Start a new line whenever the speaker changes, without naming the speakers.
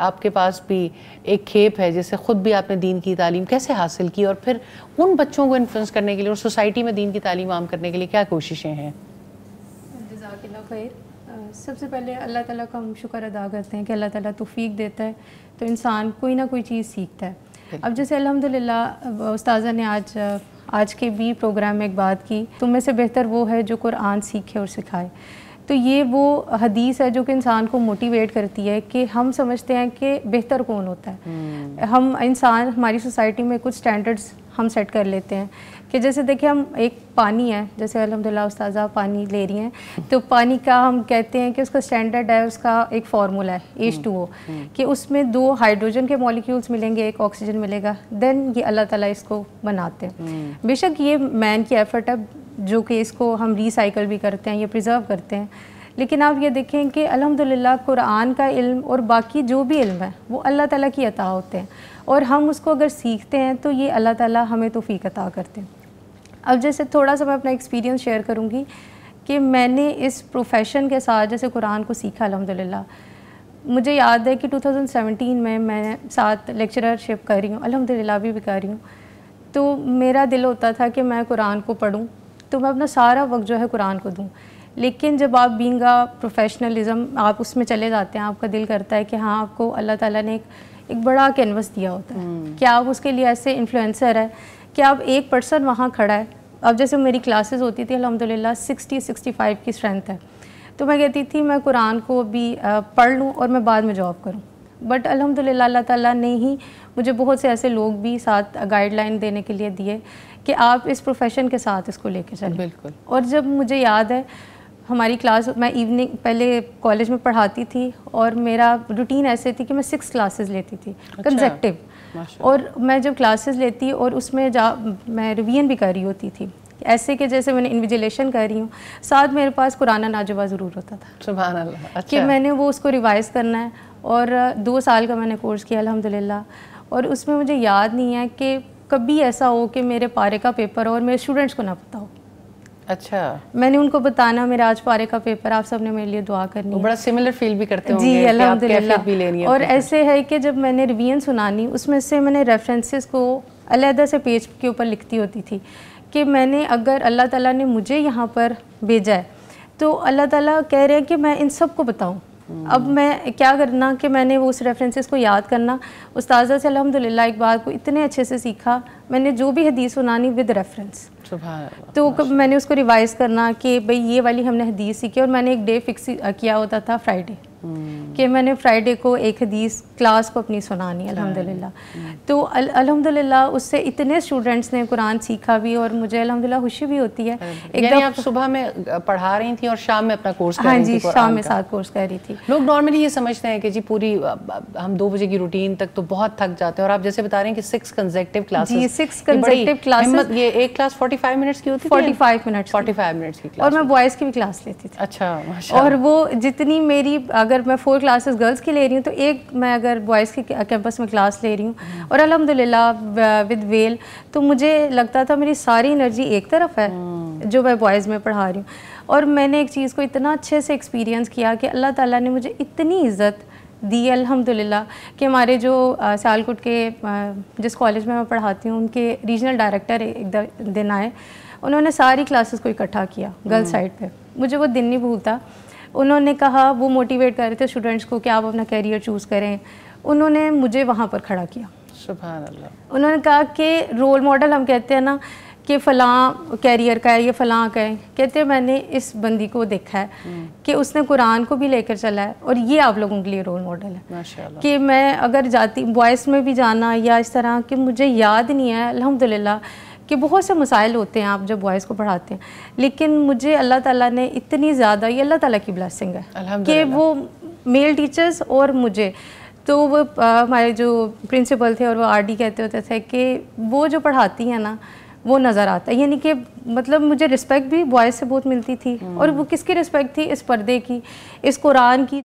आपके पास भी एक खेप है जिससे ख़ुद भी आपने दीन की तालीम कैसे हासिल की और फिर उन बच्चों को इन्फ्लुएंस करने के लिए और सोसाइटी में दीन की तालीम आम करने के लिए क्या कोशिशें हैं?
जज़ाकल्लाह खैर। सबसे पहले अल्लाह ताला का हम शुक्र अदा करते हैं कि अल्लाह ताला तौफीक देता है तो इंसान कोई ना कोई चीज़ सीखता है। अब जैसे अल्हम्दुलिल्लाह उस्ताज़ा ने आज के भी प्रोग्राम में एक बात की, तुम में से बेहतर वो है जो कुरान सीखे और सिखाए। तो ये वो हदीस है जो कि इंसान को मोटिवेट करती है कि हम समझते हैं कि बेहतर कौन होता है। हम इंसान हमारी सोसाइटी में कुछ स्टैंडर्ड्स हम सेट कर लेते हैं कि जैसे देखिए हम एक पानी है, जैसे अल्हम्दुलिल्लाह उस्ताज़ा पानी ले रही हैं तो पानी का हम कहते हैं कि उसका स्टैंडर्ड है, उसका एक फार्मूला है H2O कि उसमें 2 हाइड्रोजन के मॉलिक्यूल्स मिलेंगे, एक ऑक्सीजन मिलेगा, देन ये अल्लाह ताला इसको बनाते हैं। बेशक ये मैन की एफर्ट है जो कि इसको हम रिसाइकल भी करते हैं, ये प्रिजर्व करते हैं, लेकिन आप ये देखें कि अल्हम्दुलिल्लाह कुरान का इल्म और बाकी जो भी इल्म है वो अल्लाह ताला की अता होते हैं और हम उसको अगर सीखते हैं तो ये अल्लाह ताला हमें तौफीक अता करते हैं। अब जैसे थोड़ा सा मैं अपना एक्सपीरियंस शेयर करूँगी कि मैंने इस प्रोफेशन के साथ जैसे कुरान को सीखा अल्हम्दुलिल्लाह। मुझे याद है कि 2017 में मैं 7 लेक्चरशिप कर रही हूँ, अल्हम्दुलिल्लाह अभी भी कर रही हूँ। तो मेरा दिल होता था कि मैं कुरान को पढूं तो मैं अपना सारा वक्त जो है कुरान को दूं, लेकिन जब आप बीइंग अ प्रोफेशनलिज्म आप उसमें चले जाते हैं, आपका दिल करता है कि हाँ आपको अल्लाह ताला ने एक बड़ा कैनवस दिया होता है कि आप उसके लिए ऐसे इन्फ्लुएंसर है कि आप एक पर्सन वहाँ खड़ा है। अब जैसे मेरी क्लासेस होती थी अल्हम्दुलिल्लाह 60-65 की स्ट्रेंथ है, तो मैं कहती थी मैं कुरान को भी पढ़ लूँ और मैं बाद में जॉब करूँ, बट अल्हम्दुलिल्लाह अल्लाह ताला ने ही मुझे बहुत से ऐसे लोग भी साथ गाइडलाइन देने के लिए दिए कि आप इस प्रोफेशन के साथ इसको लेके चलें। बिल्कुल। और जब मुझे याद है हमारी क्लास, मैं इवनिंग पहले कॉलेज में पढ़ाती थी और मेरा रूटीन ऐसे थी कि मैं 6 क्लासेस लेती थी कंसेक्टिव, और मैं जब क्लासेस लेती और उसमें मैं रिवीजन भी कर रही होती थी, ऐसे कि जैसे मैंने इन्विजिलेशन कर रही हूँ, साथ मेरे पास कुरान नाजुबा ज़रूर होता था। सुभान अल्लाह। अच्छा। कि मैंने वो उसको रिवाइज़ करना है और 2 साल का मैंने कोर्स किया अल्हम्दुलिल्लाह, और उसमें मुझे याद नहीं है कि कभी ऐसा हो कि मेरे पारे का पेपर हो और मेरे स्टूडेंट्स को ना पता हो। अच्छा। मैंने उनको बताना मेरे आज पारे का पेपर, आप सब ने मेरे लिए दुआ करनी है। बड़ा सिमिलर फील भी करते होंगे। जी अल्हम्दुलिल्लाह। और ऐसे है कि जब मैंने रिवीजन सुनानी, उसमें से मैंने रेफरेंसेस को अलहदा से पेज के ऊपर लिखती होती थी कि मैंने अगर अल्लाह ताला ने मुझे यहाँ पर भेजा है तो अल्लाह ताला कह रहे हैं कि मैं इन सब को बताऊँ। अब मैं क्या करना कि मैंने वो उस रेफरेंसेस को याद करना, उस्ताज़ा से अल्हम्दुलिल्लाह एक बात को इतने अच्छे से सीखा, मैंने जो भी हदीस सुनानी विद रेफरेंस, तो मैंने उसको रिवाइज़ करना कि भाई ये वाली हमने हदीस सीखी, और मैंने एक डे फिक्स किया होता था फ्राइडे कि मैंने फ्राइडे को एक हदीस क्लास को अपनी सुनानी अल्हम्दुलिल्लाह। तो अल्हम्दुलिल्लाह उससे इतने स्टूडेंट्स ने कुरान सीखा भी और मुझे अल्हम्दुलिल्लाह खुशी भी होती है।
यानी आप सुबह में पढ़ा रही थी और शाम में अपना कोर्स कर रही थी?
हाँ जी, शाम में 7 कोर्स कर रही थी।
लोग नॉर्मली ये समझते हैं कि जी पूरी हम 2 बजे की रूटीन तक तो बहुत थक जाते हैं, और आप जैसे बता रहे हैं कि 6 कंसेक्टिव क्लासेस। जी 6 कंसेक्टिव क्लासेस। ये एक क्लास 45 मिनट्स की होती थी? 45 मिनट्स की क्लास। और मैं बॉयज़ की भी क्लास लेती थी। अच्छा माशाअल्लाह। और वो जितनी मेरी, अगर मैं 4 क्लासेस गर्ल्स की ले रही हूँ तो एक मैं अगर बॉयज़ की कैंपस में क्लास ले रही हूँ, और अल्हम्दुलिल्लाह विद वेल, तो मुझे लगता था मेरी सारी एनर्जी एक तरफ है जो मैं बॉयज़ में पढ़ा रही हूँ। और मैंने एक चीज़ को इतना अच्छे से एक्सपीरियंस किया कि अल्लाह ताला ने मुझे इतनी इज़्ज़त दी अल्हम्दुलिल्लाह कि हमारे जो सियालकोट के जिस कॉलेज में मैं पढ़ाती हूँ उनके रीजनल डायरेक्टर एक दिन आए, उन्होंने सारी क्लासेस को इकट्ठा किया गर्ल्स साइड पे, मुझे वो दिन नहीं भूलता। उन्होंने कहा, वो मोटिवेट कर रहे थे स्टूडेंट्स को कि आप अपना कैरियर चूज़ करें, उन्होंने मुझे वहाँ पर खड़ा किया। सुभान अल्लाह। उन्होंने कहा कि रोल मॉडल हम कहते हैं ना कि फ़लाँ कैरियर का है, ये फ़लाँ का है, कहते हैं मैंने इस बंदी को देखा है कि उसने कुरान को भी लेकर चला है और ये आप लोगों के लिए रोल मॉडल है। माशाअल्लाह। कि मैं अगर जाती बॉयज़ में भी जाना या इस तरह कि मुझे याद नहीं है अल्हम्दुलिल्लाह कि बहुत से मसाइल होते हैं आप जब बॉयज़ को पढ़ाते हैं, लेकिन मुझे अल्लाह ताला ने इतनी ज़्यादा, ये अल्लाह ताला की ब्लेसिंग है कि वो मेल टीचर्स और मुझे, तो वो हमारे जो प्रिंसिपल थे और वो आरडी कहते होते थे कि वो जो पढ़ाती हैं ना वो नज़र आता है, यानी कि मतलब मुझे रिस्पेक्ट भी बॉयज़ से बहुत मिलती थी, और वो किसकी रिस्पेक्ट थी? इस पर्दे की, इस कुरान की।